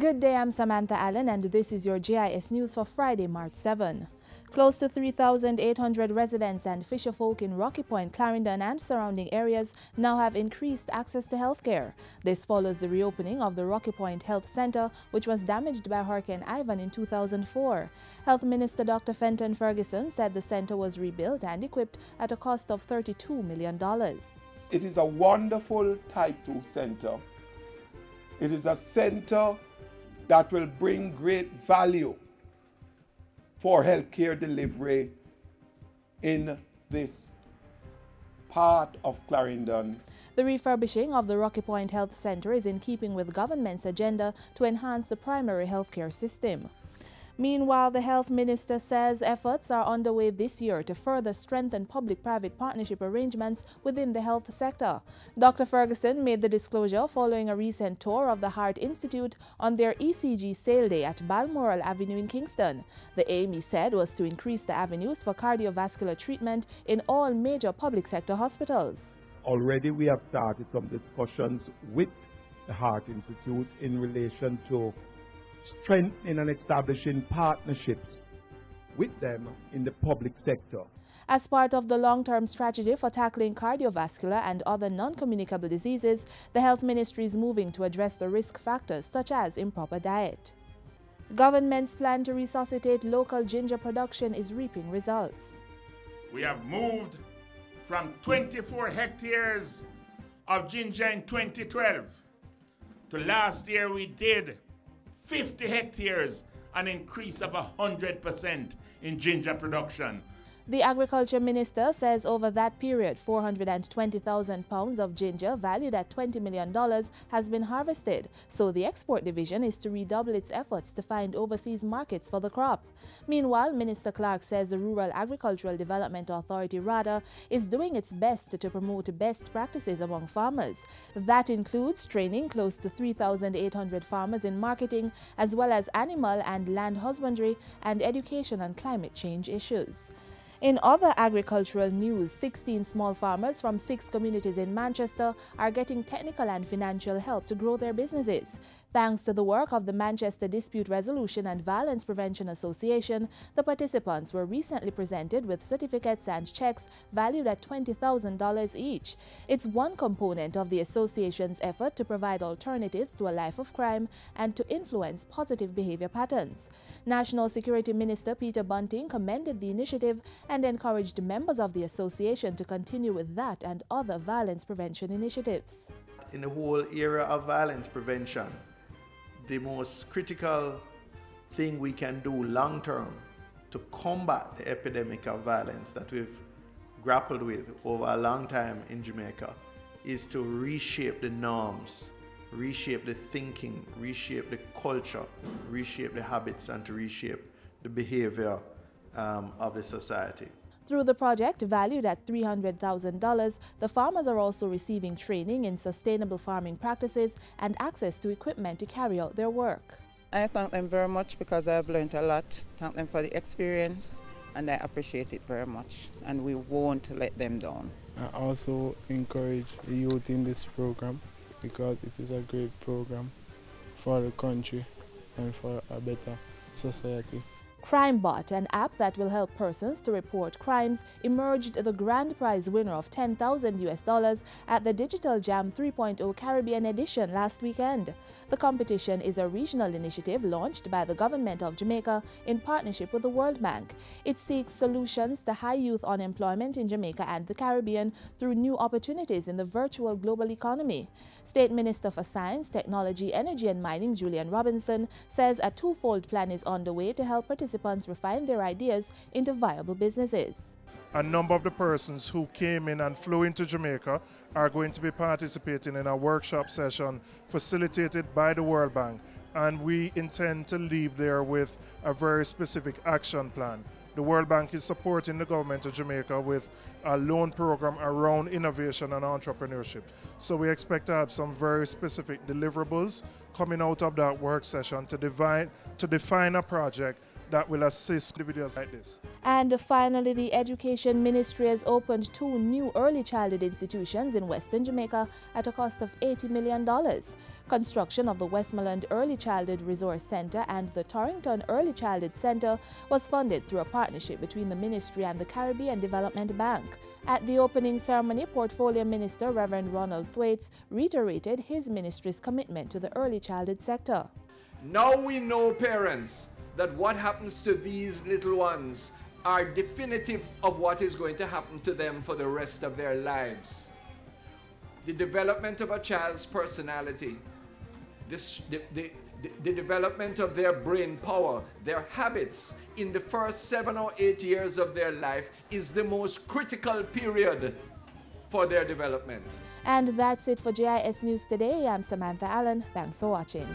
Good day, I'm Samantha Allen and this is your GIS News for Friday, March 7. Close to 3,800 residents and fisherfolk in Rocky Point, Clarendon and surrounding areas now have increased access to health care. This follows the reopening of the Rocky Point Health Center, which was damaged by Hurricane Ivan in 2004. Health Minister Dr. Fenton Ferguson said the center was rebuilt and equipped at a cost of $32 million. It is a wonderful Type 2 center. It is a center that will bring great value for healthcare delivery in this part of Clarendon. The refurbishing of the Rocky Point Health Center is in keeping with government's agenda to enhance the primary healthcare system. Meanwhile, the health minister says efforts are underway this year to further strengthen public-private partnership arrangements within the health sector. Dr. Ferguson made the disclosure following a recent tour of the Heart Institute on their ECG sale day at Balmoral Avenue in Kingston. The aim, he said, was to increase the avenues for cardiovascular treatment in all major public sector hospitals. Already we have started some discussions with the Heart Institute in relation to strengthening and establishing partnerships with them in the public sector. As part of the long-term strategy for tackling cardiovascular and other non-communicable diseases, the health ministry is moving to address the risk factors such as improper diet. Government's plan to resuscitate local ginger production is reaping results. We have moved from 24 hectares of ginger in 2012 to last year we did 50 hectares, an increase of 100% in ginger production. The Agriculture Minister says over that period, 420,000 pounds of ginger valued at $20 million has been harvested, so the export division is to redouble its efforts to find overseas markets for the crop. Meanwhile, Minister Clark says the Rural Agricultural Development Authority, RADA, is doing its best to promote best practices among farmers. That includes training close to 3,800 farmers in marketing, as well as animal and land husbandry and education on climate change issues. In other agricultural news, 16 small farmers from 6 communities in Manchester are getting technical and financial help to grow their businesses. Thanks to the work of the Manchester Dispute Resolution and Violence Prevention Association, the participants were recently presented with certificates and checks valued at $20,000 each. It's one component of the association's effort to provide alternatives to a life of crime and to influence positive behavior patterns. National Security Minister Peter Bunting commended the initiative and encouraged members of the association to continue with that and other violence prevention initiatives. In the whole area of violence prevention, the most critical thing we can do long term to combat the epidemic of violence that we've grappled with over a long time in Jamaica is to reshape the norms, reshape the thinking, reshape the culture, reshape the habits, and to reshape the behavior of the society. Through the project, valued at $300,000, the farmers are also receiving training in sustainable farming practices and access to equipment to carry out their work. I thank them very much because I've learned a lot. Thank them for the experience and I appreciate it very much, and we won't let them down. I also encourage the youth in this program because it is a great program for the country and for a better society. CrimeBot, an app that will help persons to report crimes, emerged the grand prize winner of $10,000 at the Digital Jam 3.0 Caribbean edition last weekend. The competition is a regional initiative launched by the government of Jamaica in partnership with the World Bank. It seeks solutions to high youth unemployment in Jamaica and the Caribbean through new opportunities in the virtual global economy. State Minister for Science, Technology, Energy and Mining, Julian Robinson, says a twofold plan is underway to help participants refine their ideas into viable businesses. A number of the persons who came in and flew into Jamaica are going to be participating in a workshop session facilitated by the World Bank, and we intend to leave there with a very specific action plan. The World Bank is supporting the government of Jamaica with a loan program around innovation and entrepreneurship. So we expect to have some very specific deliverables coming out of that work session to define a project that will assist individuals like this. And finally, the Education Ministry has opened 2 new early childhood institutions in Western Jamaica at a cost of $80 million. Construction of the Westmoreland Early Childhood Resource Center and the Torrington Early Childhood Center was funded through a partnership between the ministry and the Caribbean Development Bank. At the opening ceremony, Portfolio Minister Reverend Ronald Thwaites reiterated his ministry's commitment to the early childhood sector. Now we know, parents, that what happens to these little ones are definitive of what is going to happen to them for the rest of their lives. The development of a child's personality, the development of their brain power, their habits in the first 7 or 8 years of their life is the most critical period for their development. And that's it for GIS News Today. I'm Samantha Allen. Thanks for watching.